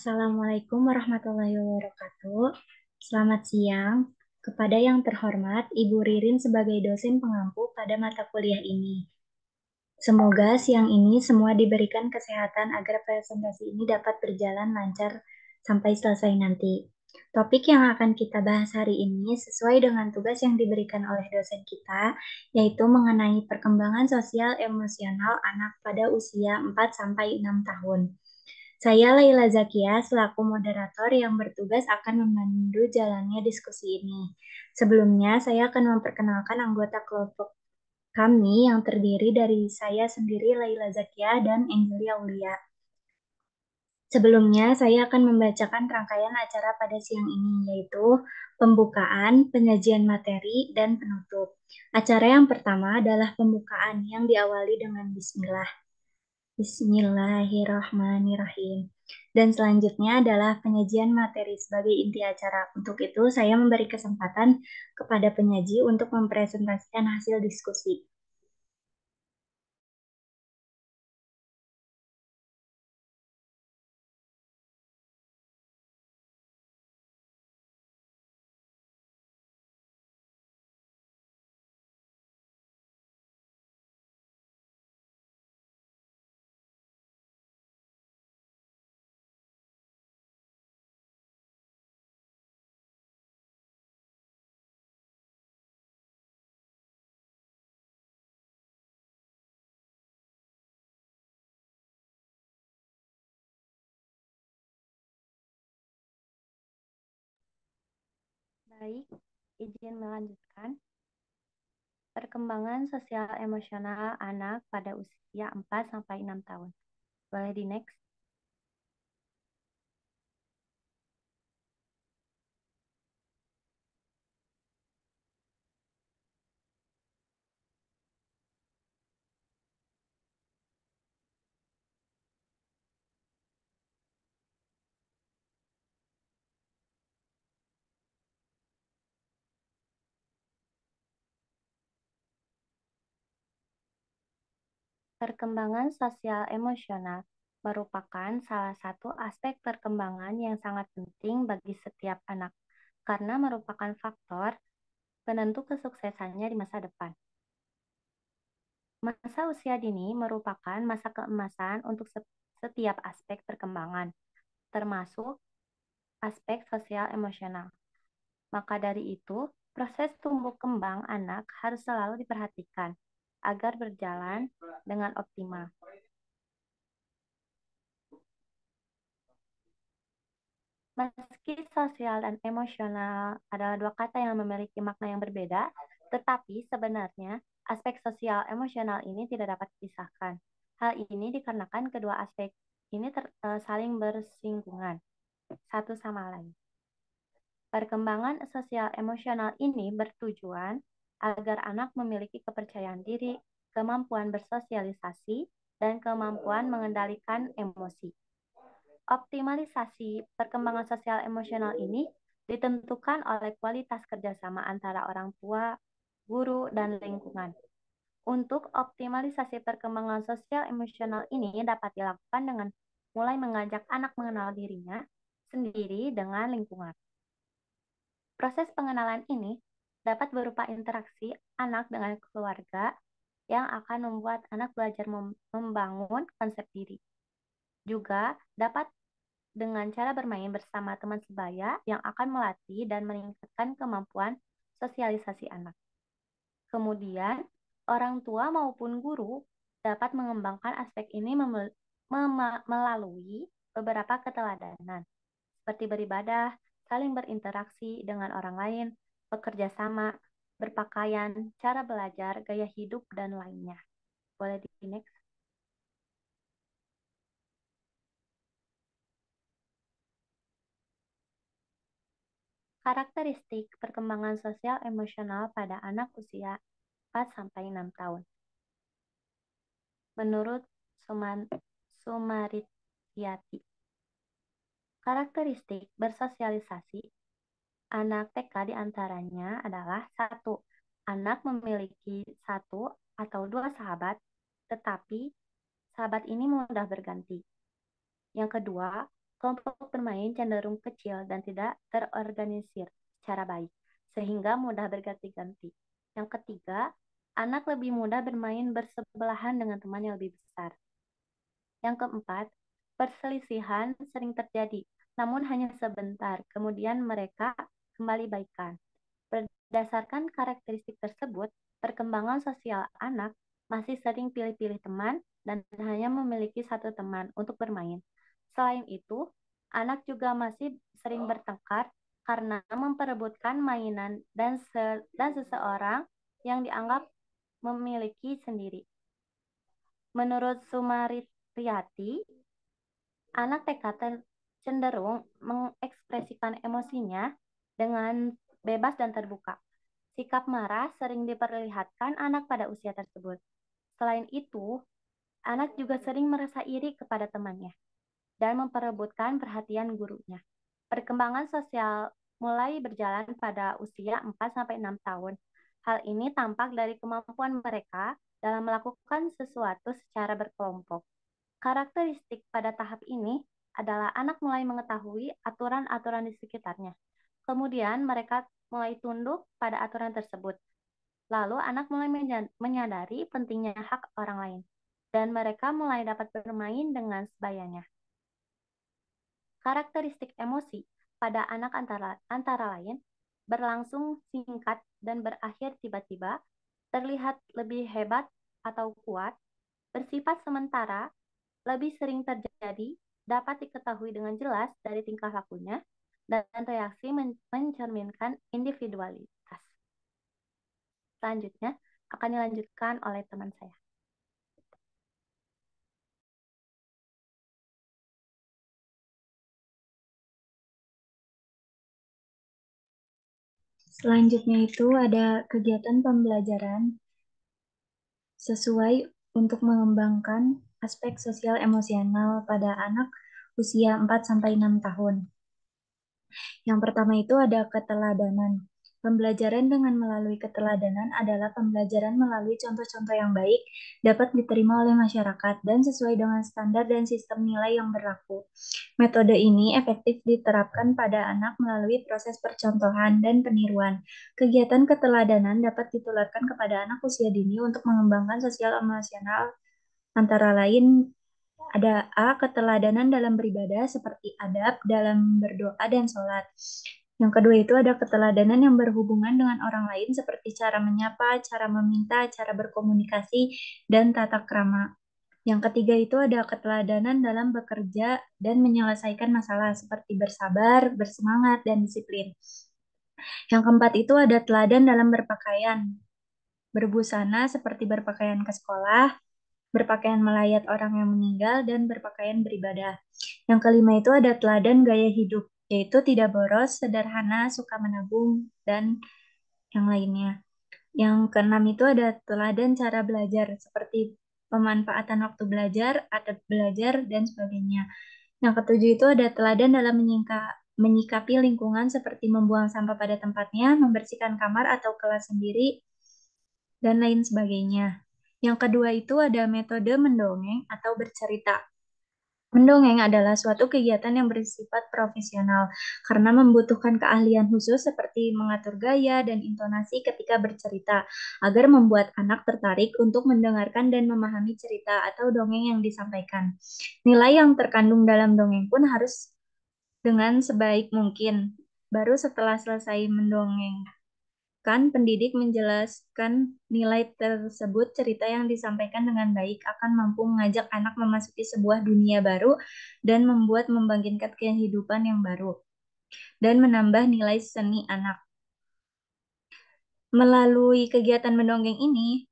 Assalamualaikum warahmatullahi wabarakatuh. Selamat siang. Kepada yang terhormat, Ibu Ririn sebagai dosen pengampu pada mata kuliah ini. Semoga siang ini semua diberikan kesehatan agar presentasi ini dapat berjalan lancar sampai selesai nanti. Topik yang akan kita bahas hari ini sesuai dengan tugas yang diberikan oleh dosen kita, yaitu mengenai perkembangan sosial emosional anak pada usia 4-6 tahun. Saya Laila Zakia selaku moderator yang bertugas akan memandu jalannya diskusi ini. Sebelumnya, saya akan memperkenalkan anggota kelompok kami yang terdiri dari saya sendiri Laila Zakia dan Angelia Aulia. Sebelumnya, saya akan membacakan rangkaian acara pada siang ini, yaitu pembukaan, penyajian materi, dan penutup. Acara yang pertama adalah pembukaan yang diawali dengan Bismillah. Bismillahirrahmanirrahim. Dan selanjutnya adalah penyajian materi sebagai inti acara. Untuk itu, saya memberi kesempatan kepada penyaji untuk mempresentasikan hasil diskusi. Baik, izin melanjutkan. Perkembangan sosial emosional anak pada usia 4-6 tahun. Boleh di next? Perkembangan sosial emosional merupakan salah satu aspek perkembangan yang sangat penting bagi setiap anak karena merupakan faktor penentu kesuksesannya di masa depan. Masa usia dini merupakan masa keemasan untuk setiap aspek perkembangan, termasuk aspek sosial emosional. Maka dari itu, proses tumbuh kembang anak harus selalu diperhatikan agar berjalan dengan optimal. Meski sosial dan emosional adalah dua kata yang memiliki makna yang berbeda, tetapi sebenarnya aspek sosial emosional ini tidak dapat dipisahkan. Hal ini dikarenakan kedua aspek ini saling bersinggungan satu sama lain. Perkembangan sosial emosional ini bertujuan agar anak memiliki kepercayaan diri, kemampuan bersosialisasi, dan kemampuan mengendalikan emosi. Optimalisasi perkembangan sosial emosional ini ditentukan oleh kualitas kerjasama antara orang tua, guru, dan lingkungan. Untuk optimalisasi perkembangan sosial emosional ini dapat dilakukan dengan mulai mengajak anak mengenal dirinya sendiri dengan lingkungan. Proses pengenalan ini dapat berupa interaksi anak dengan keluarga yang akan membuat anak belajar membangun konsep diri. Juga dapat dengan cara bermain bersama teman sebaya yang akan melatih dan meningkatkan kemampuan sosialisasi anak. Kemudian, orang tua maupun guru dapat mengembangkan aspek ini melalui beberapa keteladanan, seperti beribadah, saling berinteraksi dengan orang lain, bekerja sama, berpakaian, cara belajar, gaya hidup, dan lainnya. Boleh di next? Karakteristik perkembangan sosial emosional pada anak usia 4-6 tahun. Menurut Sumaritiyati, karakteristik bersosialisasi anak TK diantaranya adalah satu, anak memiliki satu atau dua sahabat, tetapi sahabat ini mudah berganti. Yang kedua, Kelompok bermain cenderung kecil dan tidak terorganisir secara baik, sehingga mudah berganti-ganti. Yang ketiga, anak lebih mudah bermain bersebelahan dengan teman yang lebih besar. Yang keempat, perselisihan sering terjadi, namun hanya sebentar, kemudian mereka kembali baikan. Berdasarkan karakteristik tersebut, perkembangan sosial anak masih sering pilih-pilih teman dan hanya memiliki satu teman untuk bermain. Selain itu, anak juga masih sering bertengkar karena memperebutkan mainan dan seseorang yang dianggap memiliki sendiri. Menurut Sumaryati, anak TK cenderung mengekspresikan emosinya dengan bebas dan terbuka. Sikap marah sering diperlihatkan anak pada usia tersebut. Selain itu, anak juga sering merasa iri kepada temannya dan memperebutkan perhatian gurunya. Perkembangan sosial mulai berjalan pada usia 4-6 tahun. Hal ini tampak dari kemampuan mereka dalam melakukan sesuatu secara berkelompok. Karakteristik pada tahap ini adalah anak mulai mengetahui aturan-aturan di sekitarnya. Kemudian mereka mulai tunduk pada aturan tersebut. Lalu anak mulai menyadari pentingnya hak orang lain. Dan mereka mulai dapat bermain dengan sebayanya. Karakteristik emosi pada anak antara lain berlangsung singkat dan berakhir tiba-tiba, terlihat lebih hebat atau kuat, bersifat sementara, lebih sering terjadi, dapat diketahui dengan jelas dari tingkah lakunya, dan reaksi mencerminkan individualitas. Selanjutnya akan dilanjutkan oleh teman saya. Selanjutnya itu ada kegiatan pembelajaran sesuai untuk mengembangkan aspek sosial emosional pada anak usia 4-6 tahun. Yang pertama itu ada keteladanan. Pembelajaran dengan melalui keteladanan adalah pembelajaran melalui contoh-contoh yang baik, dapat diterima oleh masyarakat, dan sesuai dengan standar dan sistem nilai yang berlaku. Metode ini efektif diterapkan pada anak melalui proses percontohan dan peniruan. Kegiatan keteladanan dapat ditularkan kepada anak usia dini untuk mengembangkan sosial emosional, antara lain ada keteladanan dalam beribadah seperti adab dalam berdoa dan sholat. Yang kedua itu ada keteladanan yang berhubungan dengan orang lain seperti cara menyapa, cara meminta, cara berkomunikasi, dan tata krama. Yang ketiga itu ada keteladanan dalam bekerja dan menyelesaikan masalah seperti bersabar, bersemangat, dan disiplin. Yang keempat itu ada teladan dalam berpakaian, berbusana seperti berpakaian ke sekolah, berpakaian melayat orang yang meninggal, dan berpakaian beribadah. Yang kelima itu ada teladan gaya hidup, yaitu tidak boros, sederhana, suka menabung, dan yang lainnya. Yang keenam itu ada teladan cara belajar, seperti pemanfaatan waktu belajar, adat belajar, dan sebagainya. Yang ketujuh itu ada teladan dalam menyikapi lingkungan seperti membuang sampah pada tempatnya, membersihkan kamar atau kelas sendiri, dan lain sebagainya. Yang kedua itu ada metode mendongeng atau bercerita. Mendongeng adalah suatu kegiatan yang bersifat profesional karena membutuhkan keahlian khusus seperti mengatur gaya dan intonasi ketika bercerita agar membuat anak tertarik untuk mendengarkan dan memahami cerita atau dongeng yang disampaikan. Nilai yang terkandung dalam dongeng pun harus dengan sebaik mungkin. Baru setelah selesai mendongeng pendidik menjelaskan nilai tersebut, cerita yang disampaikan dengan baik akan mampu mengajak anak memasuki sebuah dunia baru dan membuat membangkitkan kehidupan yang baru dan menambah nilai seni anak. Melalui kegiatan mendongeng ini,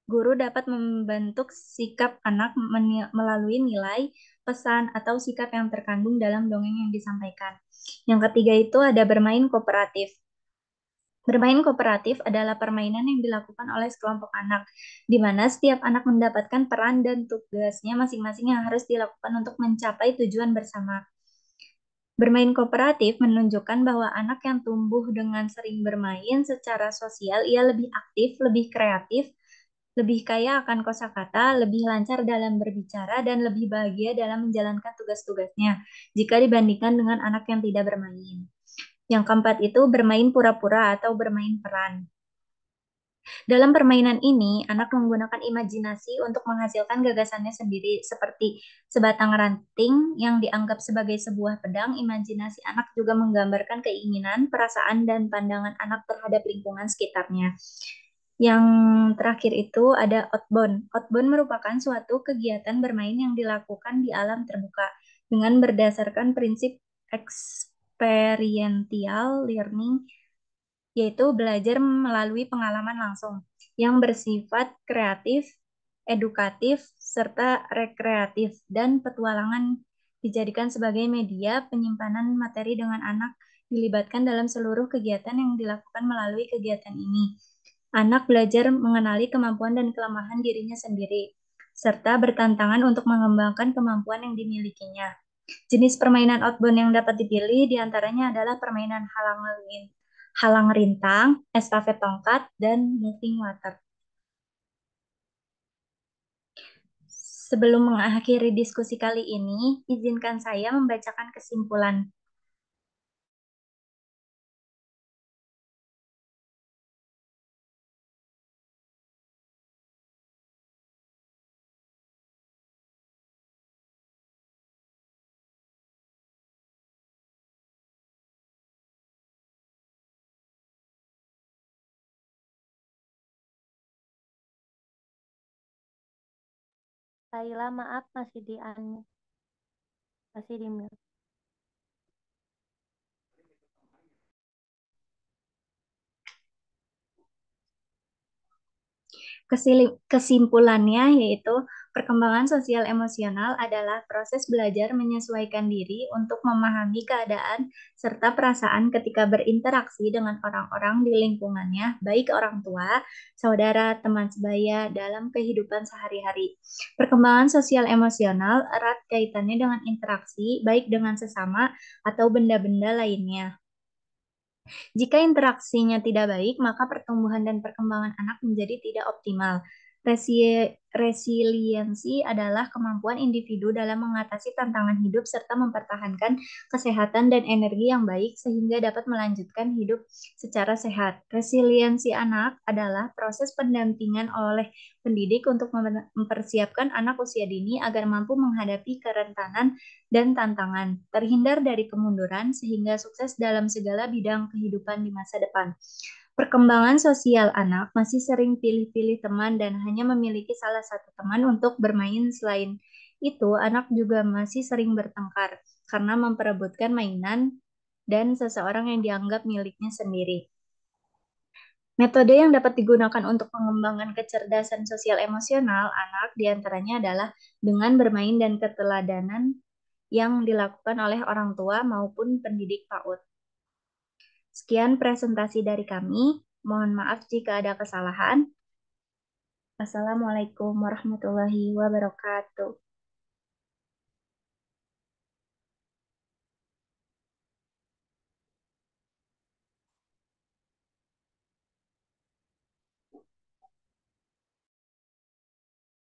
guru dapat membentuk sikap anak melalui nilai, pesan, atau sikap yang terkandung dalam dongeng yang disampaikan. Yang ketiga itu ada bermain kooperatif. Bermain kooperatif adalah permainan yang dilakukan oleh sekelompok anak, di mana setiap anak mendapatkan peran dan tugasnya masing-masing yang harus dilakukan untuk mencapai tujuan bersama. Bermain kooperatif menunjukkan bahwa anak yang tumbuh dengan sering bermain secara sosial, ia lebih aktif, lebih kreatif, lebih kaya akan kosakata, lebih lancar dalam berbicara, dan lebih bahagia dalam menjalankan tugas-tugasnya jika dibandingkan dengan anak yang tidak bermain. Yang keempat itu bermain pura-pura atau bermain peran. Dalam permainan ini, anak menggunakan imajinasi untuk menghasilkan gagasannya sendiri, seperti sebatang ranting yang dianggap sebagai sebuah pedang. Imajinasi anak juga menggambarkan keinginan, perasaan, dan pandangan anak terhadap lingkungan sekitarnya. Yang terakhir itu ada outbound. Outbound merupakan suatu kegiatan bermain yang dilakukan di alam terbuka dengan berdasarkan prinsip experiential learning, yaitu belajar melalui pengalaman langsung yang bersifat kreatif, edukatif, serta rekreatif, dan petualangan dijadikan sebagai media penyimpanan materi dengan anak dilibatkan dalam seluruh kegiatan yang dilakukan melalui kegiatan ini. Anak belajar mengenali kemampuan dan kelemahan dirinya sendiri, serta bertantangan untuk mengembangkan kemampuan yang dimilikinya. Jenis permainan outbound yang dapat dipilih diantaranya adalah permainan halang rintang, estafet tongkat, dan moving water. Sebelum mengakhiri diskusi kali ini, izinkan saya membacakan kesimpulan. Laila, maaf masih di mute. Kesimpulannya yaitu perkembangan sosial emosional adalah proses belajar menyesuaikan diri untuk memahami keadaan serta perasaan ketika berinteraksi dengan orang-orang di lingkungannya, baik orang tua, saudara, teman sebaya dalam kehidupan sehari-hari. Perkembangan sosial emosional erat kaitannya dengan interaksi, baik dengan sesama atau benda-benda lainnya. Jika interaksinya tidak baik, maka pertumbuhan dan perkembangan anak menjadi tidak optimal. Resiliensi adalah kemampuan individu dalam mengatasi tantangan hidup serta mempertahankan kesehatan dan energi yang baik sehingga dapat melanjutkan hidup secara sehat. Resiliensi anak adalah proses pendampingan oleh pendidik untuk mempersiapkan anak usia dini agar mampu menghadapi kerentanan dan tantangan, terhindar dari kemunduran sehingga sukses dalam segala bidang kehidupan di masa depan. Perkembangan sosial anak masih sering pilih-pilih teman dan hanya memiliki salah satu teman untuk bermain. Selain itu, anak juga masih sering bertengkar karena memperebutkan mainan dan seseorang yang dianggap miliknya sendiri. Metode yang dapat digunakan untuk pengembangan kecerdasan sosial emosional anak diantaranya adalah dengan bermain dan keteladanan yang dilakukan oleh orang tua maupun pendidik PAUD. Sekian presentasi dari kami. Mohon maaf jika ada kesalahan. Assalamualaikum warahmatullahi wabarakatuh.